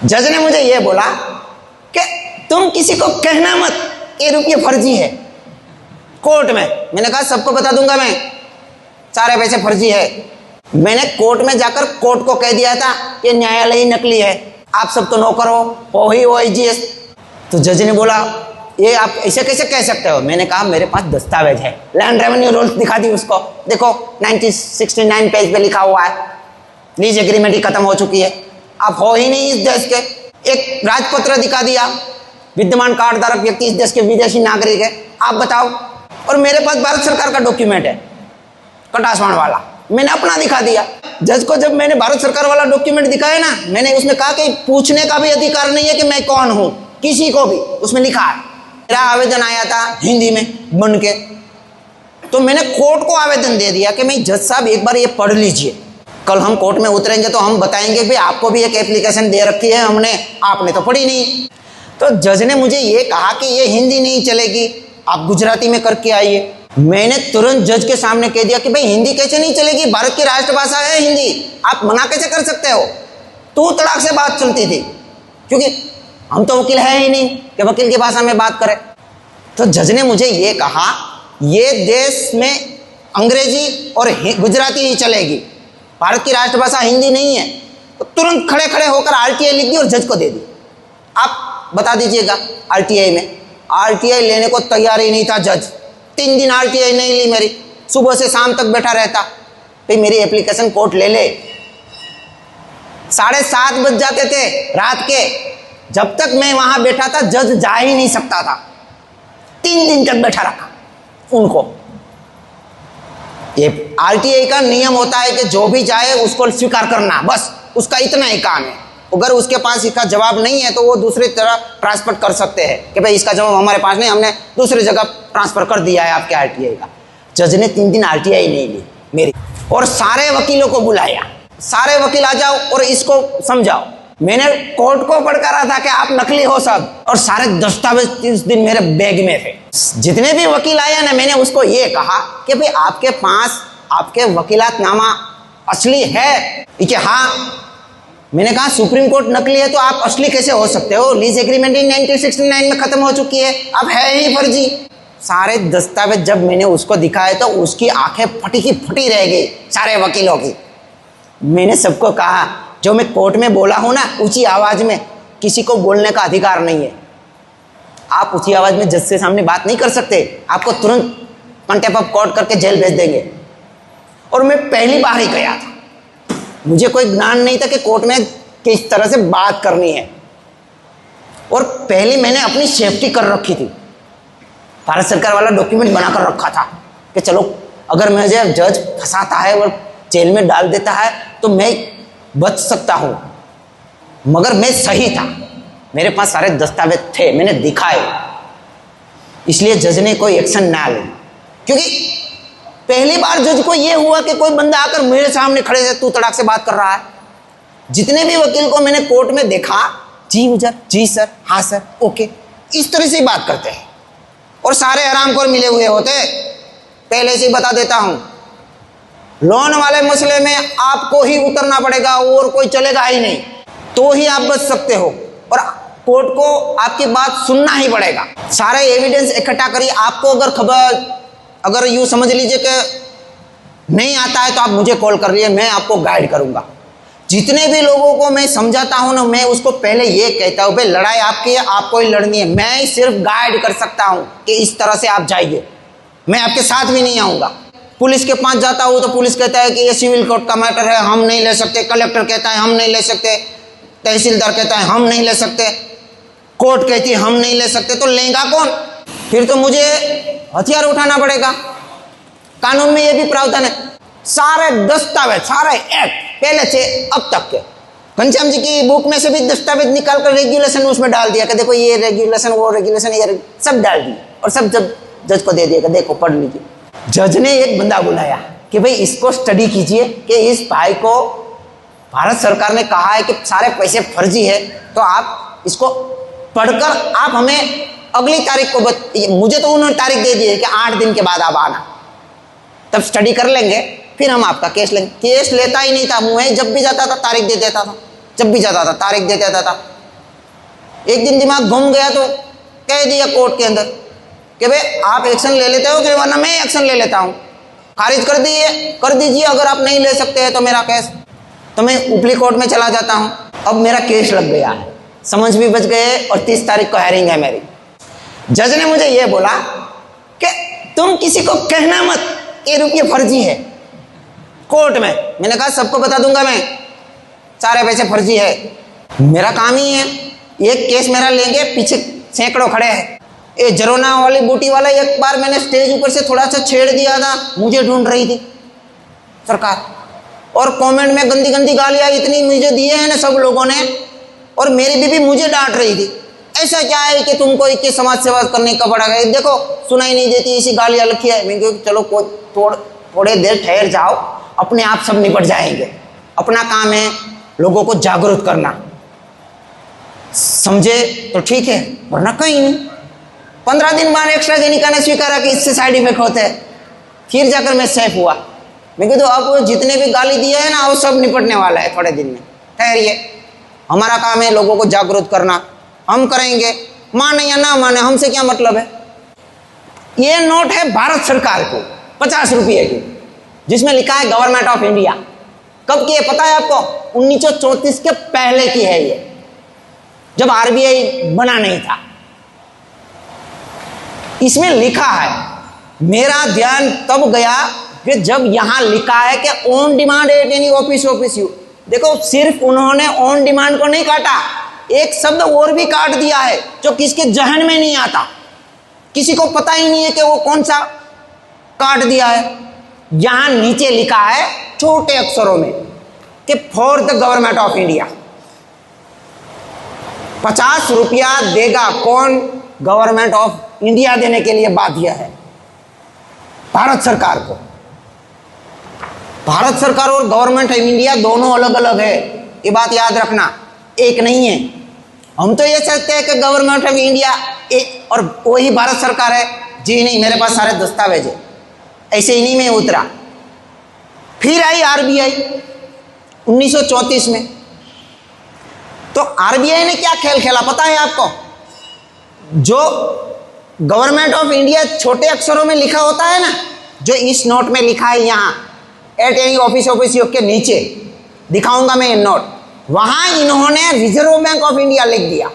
जज ने मुझे ये बोला कि तुम किसी को कहना मत ये रुपये फर्जी है कोर्ट में। मैंने कहा सबको बता दूंगा मैं, सारे पैसे फर्जी है। मैंने कोर्ट में जाकर कोर्ट को कह दिया था कि न्यायालय ही नकली है, आप सब तो नौकर हो ही OIGS। तो जज ने बोला ये आप ऐसे कैसे कह सकते हो। मैंने कहा मेरे पास दस्तावेज है, लैंड रेवेन्यू रूल्स दिखा दी उसको, देखो 1969 पेज पे लिखा हुआ है, लीज एग्रीमेंट ही खत्म हो चुकी है, आप हो ही नहीं इस देश के। एक राजपत्र दिखा दिया, विद्यमान कार्ड धारक व्यक्ति इस देश के विदेशी नागरिक है, आप बताओ। और मेरे पास भारत सरकार का डॉक्यूमेंट है कटासवाण वाला, मैंने अपना दिखा दिया। जज को जब मैंने भारत सरकार वाला डॉक्यूमेंट दिखाया ना, मैंने उसमें कहा कि पूछने का भी अधिकार नहीं है कि मैं कौन हूं, किसी को भी, उसमें लिखा है। मेरा आवेदन आया था हिंदी में बन के, तो मैंने कोर्ट को आवेदन दे दिया कि मैं जज साहब एक बार ये पढ़ लीजिए, कल हम कोर्ट में उतरेंगे तो हम बताएंगे भाई आपको भी एक एप्लीकेशन दे रखी है हमने, आपने तो पढ़ी नहीं। तो जज ने मुझे ये कहा कि ये हिंदी नहीं चलेगी, आप गुजराती में करके आइए। मैंने तुरंत जज के सामने कह दिया कि भाई हिंदी कैसे नहीं चलेगी, भारत की राष्ट्रभाषा है हिंदी, आप मना कैसे कर सकते हो। तू तड़ाक से बात चलती थी, क्योंकि हम तो वकील है ही नहीं कि वकील की भाषा में बात करें। तो जज ने मुझे ये कहा ये देश में अंग्रेजी और गुजराती ही चलेगी, भारत की राष्ट्रभाषा हिंदी नहीं है। तो तुरंत खड़े खड़े होकर RTI लिख दी और जज को दे दी, आप बता दीजिएगा। RTI में RTI लेने को तैयार ही नहीं था जज, 3 दिन RTI नहीं ली मेरी, सुबह से शाम तक बैठा रहता, भाई मेरी एप्लीकेशन कोर्ट ले ले। 7:30 बज जाते थे रात के, जब तक मैं वहां बैठा था जज जा ही नहीं सकता था। 3 दिन तक बैठा रखा उनको। ये RTI का नियम होता है कि जो भी जाए उसको स्वीकार करना, बस उसका इतना ही काम है। अगर उसके पास इसका जवाब नहीं है तो वो दूसरी तरह ट्रांसफर कर सकते हैं कि भाई इसका जवाब हमारे पास नहीं, हमने दूसरी जगह ट्रांसफर कर दिया है आपके RTI का। जज ने 3 दिन RTI नहीं ली मेरी, और सारे वकीलों को बुलाया, सारे वकील आ जाओ और इसको समझाओ। मैंने कोर्ट को पढ़कर रहा था कि आप नकली हो सब, और सारे दस्तावेज 30 दिन मेरे बैग में थे। जितने भी वकील आया ना, मैंने उसको ये कहा कि भाई आपके पास आपके वकीलातनामा असली है कि हाँ। मैंने कहा सुप्रीम कोर्ट नकली है तो आप असली कैसे हो सकते हो, लीज एग्रीमेंट 1969 में खत्म हो चुकी है, अब है ही फर्जी। सारे दस्तावेज जब मैंने उसको दिखाए तो उसकी आंखें फटी की फटी रह गई, सारे वकीलों की। मैंने सबको कहा जो मैं कोर्ट में बोला हूं ना ऊंची आवाज में, किसी को बोलने का अधिकार नहीं है। आप ऊंची आवाज में जज के सामने बात नहीं कर सकते, आपको तुरंत कंटेम्प्ट ऑफ कोर्ट करके जेल भेज देंगे। और मैं पहली बार ही गया था, मुझे कोई ज्ञान नहीं था कि कोर्ट में किस तरह से बात करनी है, और पहले मैंने अपनी सेफ्टी कर रखी थी। भारत सरकार वाला डॉक्यूमेंट बनाकर रखा था कि चलो अगर मुझे जज फंसाता है और जेल में डाल देता है तो मैं बच सकता हूं। मगर मैं सही था, मेरे पास सारे दस्तावेज थे, मैंने दिखाए, इसलिए जज ने कोई एक्शन ना ले। क्योंकि पहली बार जज को यह हुआ कि कोई बंदा आकर मेरे सामने खड़े से तू तड़ाक से बात कर रहा है। जितने भी वकील को मैंने कोर्ट में देखा, जी हुजर, जी सर, हाँ सर, ओके, इस तरह से बात करते हैं, और सारे हरामखोर मिले हुए होते। पहले से ही बता देता हूं, लोन वाले मसले में आपको ही उतरना पड़ेगा और कोई चलेगा ही नहीं, तो ही आप बच सकते हो, और कोर्ट को आपकी बात सुनना ही पड़ेगा। सारे एविडेंस इकट्ठा करिए। आपको अगर खबर, अगर यूँ समझ लीजिए कि नहीं आता है तो आप मुझे कॉल कर रही, मैं आपको गाइड करूंगा। जितने भी लोगों को मैं समझाता हूं ना, मैं उसको पहले ये कहता हूं भाई लड़ाई आपकी है, आपको ही लड़नी है, मैं सिर्फ गाइड कर सकता हूं कि इस तरह से आप जाइए, मैं आपके साथ भी नहीं आऊँगा। पुलिस के पास जाता हूँ तो पुलिस कहता है कि ये सिविल कोर्ट का मैटर है, हम नहीं ले सकते, कलेक्टर कहता है हम नहीं ले सकते, तहसीलदार कहता है हम नहीं ले सकते, कोर्ट कहती है हम नहीं ले सकते, तो लेगा कौन? फिर तो मुझे हथियार उठाना पड़ेगा। कानून में ये भी प्रावधान है, सारे दस्तावेज, सारे एक्ट पहले से अब तक के, घनश्याम जी की बुक में से भी दस्तावेज निकाल कर रेगुलेशन उसमें डाल दिया कि देखो ये रेगुलेशन, वो रेगुलेशन, ये सब डाल दिए, और सब जब जज को दे दिया कि देखो पढ़ लीजिए। जज ने एक बंदा बुलाया कि भाई इसको स्टडी कीजिए कि इस भाई को भारत सरकार ने कहा है कि सारे पैसे फर्जी है, तो आप इसको पढ़कर आप हमें अगली तारीख को मुझे तो उन्होंने तारीख दे दी है कि 8 दिन के बाद आप आना, तब स्टडी कर लेंगे, फिर हम आपका केस लेंगे। केस लेता ही नहीं था, मुझे जब भी जाता था तारीख दे देता था, जब भी जाता था तारीख दे देता था। एक दिन दिमाग घूम गया तो कह दिया कोर्ट के अंदर कि भाई आप एक्शन ले लेते हो कि वरना मैं एक्शन ले लेता हूँ, खारिज कर दीजिए। अगर आप नहीं ले सकते हैं तो मेरा केस, तो मैं ऊपरी कोर्ट में चला जाता हूँ। अब मेरा केस लग गया है, समझ भी बच गए और 30 तारीख को हेयरिंग है मेरी। जज ने मुझे ये बोला कि तुम किसी को कहना मत कि रुपये फर्जी है कोर्ट में। मैंने कहा सबको बता दूंगा मैं, सारे पैसे फर्जी है। मेरा काम ही है, एक केस मेरा लेंगे, पीछे सैकड़ों खड़े हैं। ये जरोना वाली बूटी वाला एक बार मैंने स्टेज ऊपर से थोड़ा सा छेड़ दिया था, मुझे ढूंढ रही थी सरकार, और कमेंट में गंदी गंदी गालियां इतनी मुझे दिए हैं ना सब लोगों ने, और मेरी बीबी मुझे डांट रही थी। ऐसा क्या है कि तुमको इतनी समाज सेवा करने का पड़ा है, देखो सुनाई नहीं देती, इसी गालियां लिखी है। मैं क्योंकि चलो थोड़े देर ठहर जाओ, अपने आप सब निपट जाएंगे। अपना काम है लोगों को जागरूक करना, समझे तो ठीक है, वरना कहीं नहीं। 15 दिन बाद एक्स्ट्राजेनिका ने स्वीकारा कि इससे साइड इफेक्ट होते हैं, फिर जाकर मैं सेफ हुआ। मैं कहता हूँ अब जितने भी गाली दिए हैं ना वो सब निपटने वाला है थोड़े दिन में, ठहरिए। हमारा काम है लोगों को जागरूक करना, हम करेंगे, माने या ना माने हमसे क्या मतलब है। ये नोट है भारत सरकार को 50 रुपये की, जिसमें लिखा है गवर्नमेंट ऑफ इंडिया। कब की है पता है आपको? 1934 के पहले की है ये, जब आरबीआई बना नहीं था। इसमें लिखा है, मेरा ध्यान तब गया कि जब यहां लिखा है कि on demand at any office you. देखो सिर्फ उन्होंने ऑन डिमांड को नहीं काटा, एक शब्द और भी काट दिया है जो किसके जहन में नहीं आता, किसी को पता ही नहीं है कि वो कौन सा काट दिया है। यहां नीचे लिखा है छोटे अक्षरों में कि for the government of India. 50 रुपया देगा कौन? गवर्नमेंट ऑफ इंडिया देने के लिए बाध्य है, भारत सरकार को। भारत सरकार और गवर्नमेंट ऑफ इंडिया दोनों अलग अलग है, ये बात याद रखना, एक नहीं है। हम तो ये सोचते हैं कि गवर्नमेंट ऑफ इंडिया और वही भारत सरकार है। जी नहीं, मेरे पास सारे दस्तावेज है, ऐसे ही नहीं मैं उतरा। फिर आई आरबीआई 1934 में। तो आरबीआई ने क्या खेल खेला पता है आपको? जो गवर्नमेंट ऑफ इंडिया छोटे अक्षरों में लिखा होता है ना, जो इस नोट में लिखा है यहाँ एट एनी ऑफिस के नीचे दिखाऊंगा मैं ये नोट, वहां इन्होंने रिजर्व बैंक ऑफ इंडिया लिख दिया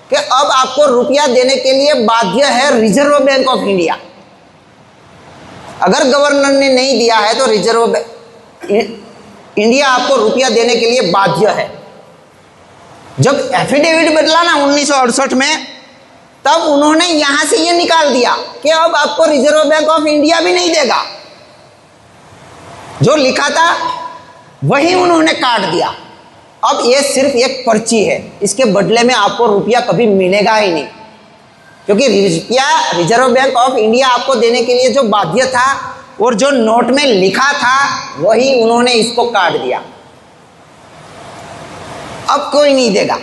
कि अब आपको रुपया देने के लिए बाध्य है रिजर्व बैंक ऑफ इंडिया। अगर गवर्नर ने नहीं दिया है तो रिजर्व इंडिया आपको रुपया देने के लिए बाध्य है। जब एफिडेविट बदला ना 1968 में, तब उन्होंने यहां से ये निकाल दिया कि अब आपको रिजर्व बैंक ऑफ इंडिया भी नहीं देगा। जो लिखा था वही उन्होंने काट दिया। अब ये सिर्फ एक पर्ची है, इसके बदले में आपको रुपया कभी मिलेगा ही नहीं, क्योंकि रुपया रिजर्व बैंक ऑफ इंडिया आपको देने के लिए जो बाध्य था और जो नोट में लिखा था वही उन्होंने इसको काट दिया। अब कोई नहीं देगा।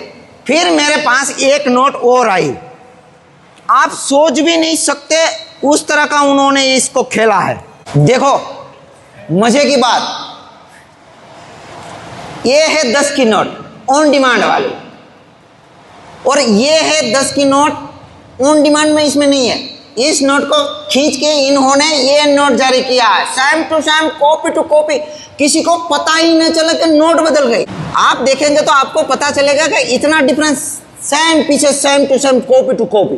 फिर मेरे पास एक नोट और आई, आप सोच भी नहीं सकते उस तरह का उन्होंने इसको खेला है। देखो मजे की बात, ये है 10 की नोट ऑन डिमांड वाली, और ये है 10 की नोट ऑन डिमांड में इसमें नहीं है। इस नोट को खींच के इन्होंने ये नोट जारी किया है, same to same, copy to copy. किसी को पता ही न चला कि नोट बदल गई। आप देखेंगे तो आपको पता चलेगा कि इतना डिफरेंस, सेम पीछे same to same, copy to copy.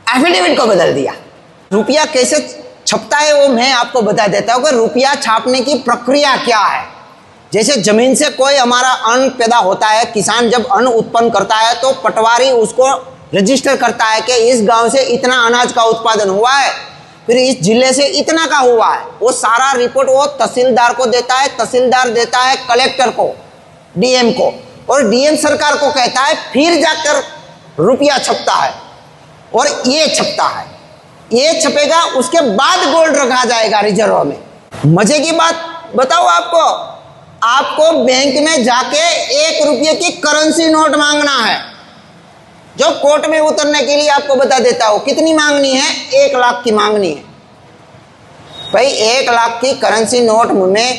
Affidavit को बदल दिया। रुपया कैसे छपता है वो मैं आपको बता देता हूँ कि रुपया छापने की प्रक्रिया क्या है। जैसे जमीन से कोई हमारा अन्न पैदा होता है, किसान जब अन्न उत्पन्न करता है तो पटवारी उसको रजिस्टर करता है कि इस गांव से इतना अनाज का उत्पादन हुआ है, फिर इस जिले से इतना का हुआ है। वो सारा रिपोर्ट वो तहसीलदार को देता है, तहसीलदार देता है कलेक्टर को, डीएम को, और डीएम सरकार को कहता है, फिर जाकर रुपया छपता है और ये छपता है। ये छपेगा, उसके बाद गोल्ड रखा जाएगा रिजर्व में। मजे की बात बताओ आपको बैंक में जाके 1 रुपये की करेंसी नोट मांगना है, जो कोर्ट में उतरने के लिए आपको बता देता हूं कितनी मांगनी है, 1 लाख की मांगनी है। भाई 1 लाख की करेंसी नोट मुझे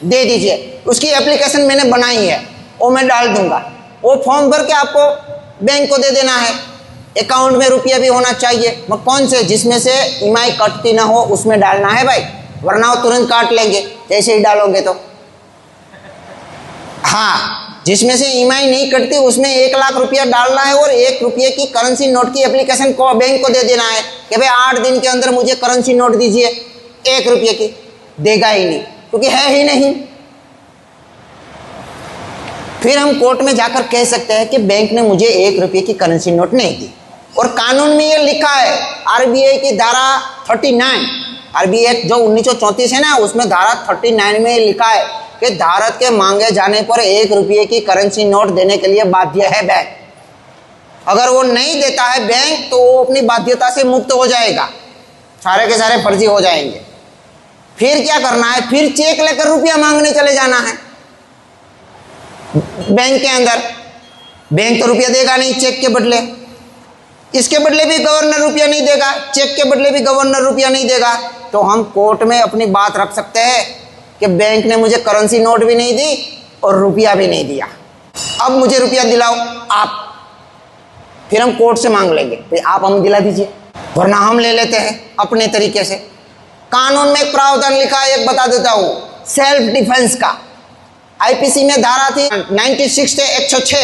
दे दीजिए। उसकी एप्लीकेशन मैंने बनाई है, वो मैं डाल दूंगा। वो फॉर्म भर के आपको बैंक को दे देना है। अकाउंट में रुपया भी होना चाहिए, मगर कौन से, जिसमें से ईएमआई कटती ना हो उसमें डालना है भाई, वरना वो तुरंत काट लेंगे जैसे ही डालोगे तो। हाँ, जिसमें से ईएमआई नहीं कटती उसमें 1 लाख रुपया डालना है और 1 रुपये की करेंसी नोट की एप्लीकेशन को बैंक को दे देना है कि भाई 8 दिन के अंदर मुझे करेंसी नोट दीजिए 1 रुपये की। देगा ही नहीं, क्योंकि है ही नहीं। फिर हम कोर्ट में जाकर कह सकते हैं कि बैंक ने मुझे 1 रुपये की करेंसी नोट नहीं दी। और कानून में ये लिखा है, आरबीआई की धारा 39, आरबीआई एक्ट जो 1934 है ना, उसमें धारा 39 में लिखा है कि धारक के मांगे जाने पर 1 रुपये की करेंसी नोट देने के लिए बाध्य है बैंक। अगर वो नहीं देता है बैंक तो वो अपनी बाध्यता से मुक्त हो जाएगा, सारे के सारे फर्जी हो जाएंगे। फिर क्या करना है, फिर चेक लेकर रुपया मांगने चले जाना है बैंक के अंदर। बैंक तो रुपया देगा नहीं चेक के बदले, इसके बदले भी गवर्नर रुपया नहीं देगा, चेक के बदले भी गवर्नर रुपया नहीं देगा। तो हम कोर्ट में अपनी बात रख सकते हैं कि बैंक ने मुझे करेंसी नोट भी नहीं दी और रुपया भी नहीं दिया, अब मुझे रुपया दिलाओ आप। फिर हम कोर्ट से मांग लेंगे, फिर आप हम दिला दीजिए, वरना हम ले लेते हैं अपने तरीके से। कानून में एक प्रावधान लिखा है, एक बता देता हूँ, सेल्फ डिफेंस का। आईपीसी में धारा थी 96 से 106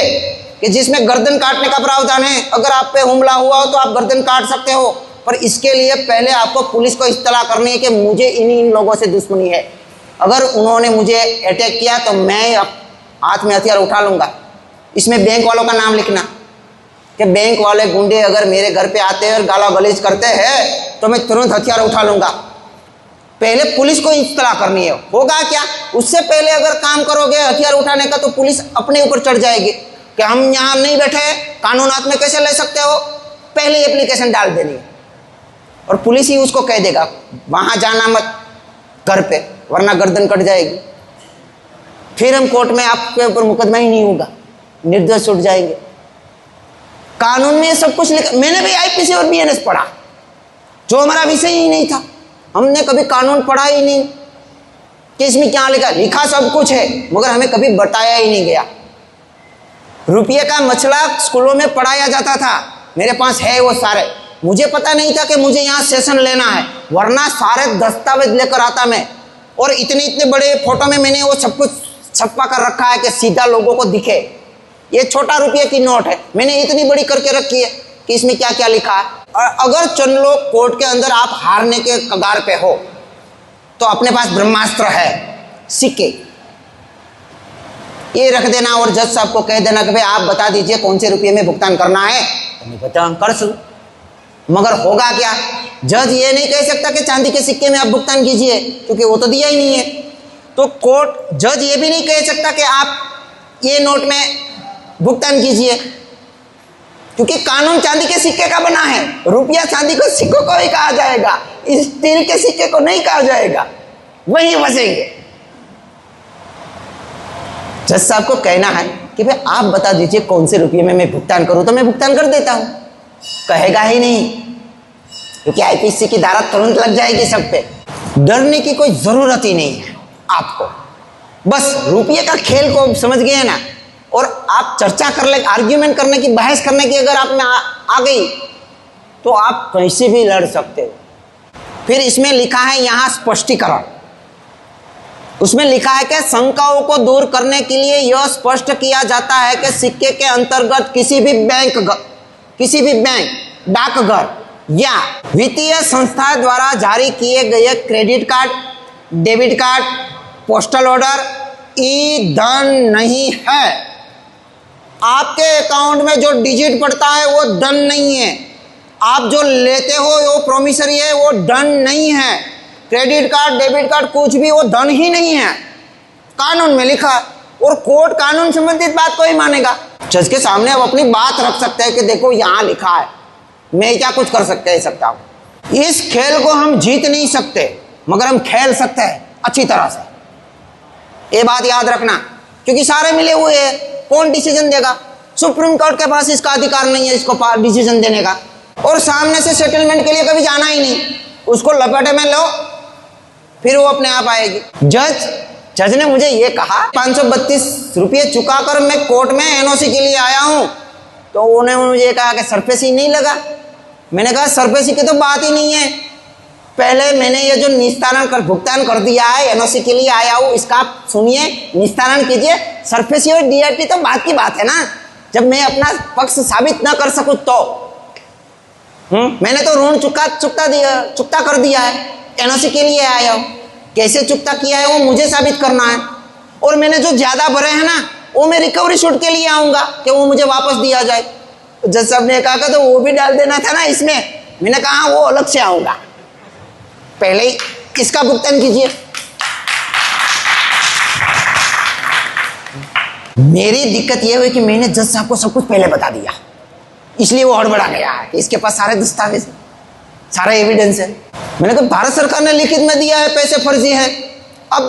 कि जिसमें गर्दन काटने का प्रावधान है। अगर आप पे हमला हुआ हो तो आप गर्दन काट सकते हो, पर इसके लिए पहले आपको पुलिस को इत्तला करनी है कि मुझे इन लोगों से दुश्मनी है। अगर उन्होंने मुझे अटैक किया तो मैं हाथ में हथियार उठा लूँगा। इसमें बैंक वालों का नाम लिखना कि बैंक वाले गुंडे अगर मेरे घर पे आते हैं और गाला गलीज करते हैं तो मैं तुरंत हथियार उठा लूँगा। पहले पुलिस को इत्तला करनी है। होगा क्या, उससे पहले अगर काम करोगे हथियार उठाने का तो पुलिस अपने ऊपर चढ़ जाएगी कि हम यहाँ नहीं बैठे, कानून हाथ में कैसे ले सकते हो। पहले एप्लीकेशन डाल देनी है और पुलिस ही उसको कह देगा वहाँ जाना मत घर पे, वरना गर्दन कट जाएगी। फिर हम कोर्ट में आपके ऊपर मुकदमा ही नहीं होगा, निर्दोष छूट जाएंगे। कानून में सब कुछ लिखा। मैंने भी आईपीसी और बीएनएस पढ़ा, जो हमारा विषय ही नहीं था। हमने कभी कानून पढ़ा ही नहीं कि इसमें क्या लिखा। लिखा सब कुछ है मगर हमें कभी बताया ही नहीं गया। रुपये का मसला स्कूलों में पढ़ाया जाता था, मेरे पास है वो सारे। मुझे पता नहीं था कि मुझे यहाँ सेशन लेना है, वरना सारे दस्तावेज लेकर आता मैं। और इतने इतने बड़े फोटो में मैंने वो सब कुछ छपा कर रखा है कि सीधा लोगों को दिखे। ये छोटा रुपये की नोट है, मैंने इतनी बड़ी करके रखी है कि इसमें क्या क्या लिखा है। और अगर चंद लोग कोर्ट के अंदर आप हारने के कगार पे हो तो अपने पास ब्रह्मास्त्र है, सिक्के, ये रख देना और जज साहब को कह देना कि भाई आप बता दीजिए कौन से रुपये में भुगतान करना है, तो मैं भुगतान कर सकूं। मगर होगा क्या, जज ये नहीं कह सकता कि चांदी के सिक्के में आप भुगतान कीजिए, क्योंकि वो तो दिया ही नहीं है। तो कोर्ट जज ये भी नहीं कह सकता कि आप ये नोट में भुगतान कीजिए, क्योंकि कानून चांदी के सिक्के का बना है। रुपया चांदी के सिक्कों को ही कहा जाएगा, स्टील के सिक्के को नहीं कहा जाएगा, वहीं बसेंगे। जज साहब को कहना है कि भाई आप बता दीजिए कौन से रुपये में मैं भुगतान करूं, तो मैं भुगतान कर देता हूं। कहेगा ही नहीं, क्योंकि आईपीसी की धारा तुरंत लग जाएगी सब पे। डरने की कोई जरूरत ही नहीं है आपको, बस रुपये का खेल को समझ गए ना। और आप चर्चा कर ले, आर्ग्यूमेंट करने की, बहस करने की अगर आप में आ गई तो आप कैसे भी लड़ सकते हो। फिर इसमें लिखा है यहाँ स्पष्टीकरण, उसमें लिखा है कि शंकाओं को दूर करने के लिए यह स्पष्ट किया जाता है कि सिक्के के अंतर्गत किसी भी बैंक, डाकघर या वित्तीय संस्था द्वारा जारी किए गए credit card, debit card, postal order ई धन नहीं है। आपके अकाउंट में जो डिजिट पड़ता है वो धन नहीं है। आप जो लेते हो वो प्रोमिसरी है, वो धन नहीं है। क्रेडिट कार्ड, डेबिट कार्ड कुछ भी वो धन ही नहीं है, कानून में लिखा। और कोर्ट कानून संबंधित बात को ही मानेगा। जज के सामने आप अपनी बात रख सकते हैं कि देखो यहाँ लिखा है, मैं क्या कुछ कर सकता हूँ। इस खेल को हम जीत नहीं सकते मगर हम खेल सकते हैं अच्छी तरह से, ये बात याद रखना। क्योंकि सारे मिले हुए हैं, कौन डिसीजन देगा? सुप्रीम कोर्ट के पास इसका अधिकार नहीं है इसको डिसीजन देने का। और सामने से सेटलमेंट के लिए कभी जाना ही नहीं, उसको लपेटे में लो, फिर वो अपने आप आएगी। जज जज ने मुझे ये कहा 532 रुपये चुकाकर मैं कोर्ट में एनओसी के लिए आया हूँ। तो उन्होंने मुझे कहा कि सरफेसी नहीं लगा। मैंने कहा सरफेसी की तो बात ही नहीं है, पहले मैंने ये जो निस्तारण कर भुगतान कर दिया है, एनओसी के लिए आया हूँ, इसका आप सुनिए, निस्तारण कीजिए। सरफेसी और डीआरटी तो बात की बात है ना, जब मैं अपना पक्ष साबित ना कर सकूँ तो मैंने तो ऋण चुकता कर दिया है, एनओसी के लिए आया हूँ, कैसे चुकता किया है वो मुझे साबित करना है। और मैंने जो ज्यादा भरे हैं ना वो मैं रिकवरी शूट के लिए आऊंगा कि वो मुझे वापस दिया जाए। जज साहब ने कहा तो वो भी डाल देना था ना इसमें। मैंने कहा वो अलग से आऊंगा, पहले ही इसका भुगतान कीजिए। मेरी दिक्कत यह हुई कि मैंने जज साहब को सब कुछ पहले बता दिया, इसलिए वो हड़बड़ा गया कि इसके पास सारे दस्तावेज, सारा एविडेंस है। मैंने कहा भारत सरकार ने लिखित में दिया है पैसे फर्जी है। अब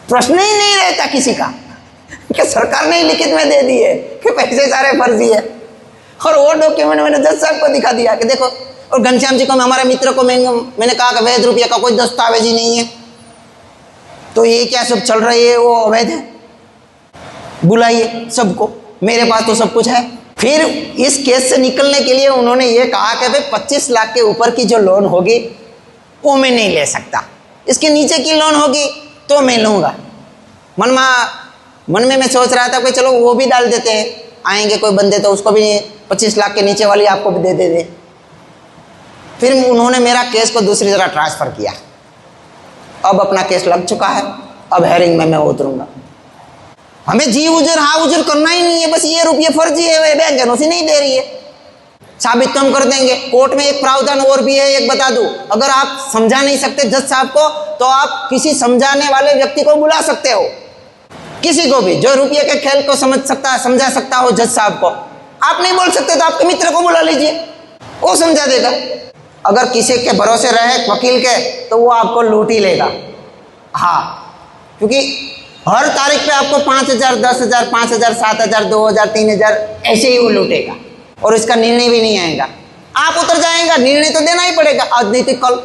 प्रश्न ही नहीं रहता किसी का कि सरकार ने लिखित में दे दिए कि पैसे सारे फर्जी है। और वो डॉक्यूमेंट मैंने जज साहब को दिखा दिया कि देखो। और घनश्याम जी को, हमारे मित्र को मैंने कहा कि वैध रुपये का कोई दस्तावेज ही नहीं है, तो ये क्या सब चल रही है, वो अवैध है, बुलाइए सबको, मेरे पास तो सब कुछ है। फिर इस केस से निकलने के लिए उन्होंने ये कहा कि भाई 25 लाख के ऊपर की जो लोन होगी वो मैं नहीं ले सकता, इसके नीचे की लोन होगी तो मैं लूँगा। मन में मैं सोच रहा था कि चलो वो भी डाल देते हैं, आएंगे कोई बंदे तो उसको भी 25 लाख के नीचे वाली आपको भी दे दे। फिर उन्होंने मेरा केस को दूसरी जगह ट्रांसफ़र किया। अब अपना केस लग चुका है, अब हेयरिंग में मैं उतरूंगा। हमें जी उजर हाँ उजर करना ही नहीं है, बस ये रुपये फर्जी है, बैंक एनओसी नहीं दे रही है, साबित तो हम कर देंगे। कोर्ट में एक प्रावधान और भी है, एक बता दूं, अगर आप समझा नहीं सकते जज साहब को तो आप किसी समझाने वाले व्यक्ति को बुला सकते हो, किसी को भी जो रुपये के खेल को समझा सकता हो जज साहब को। आप नहीं बोल सकते तो आपके मित्र को बुला लीजिए, वो समझा देगा। अगर किसी के भरोसे रहे वकील के तो वो आपको लूट ही लेगा। हाँ, क्योंकि हर तारीख पे आपको 5,000, 10,000, 5,000, 7,000, 2,000, 3,000 ऐसे ही वो लूटेगा और इसका निर्णय भी नहीं आएगा। आप उतर जाएगा, निर्णय तो देना ही पड़ेगा आज नहीं तो कल।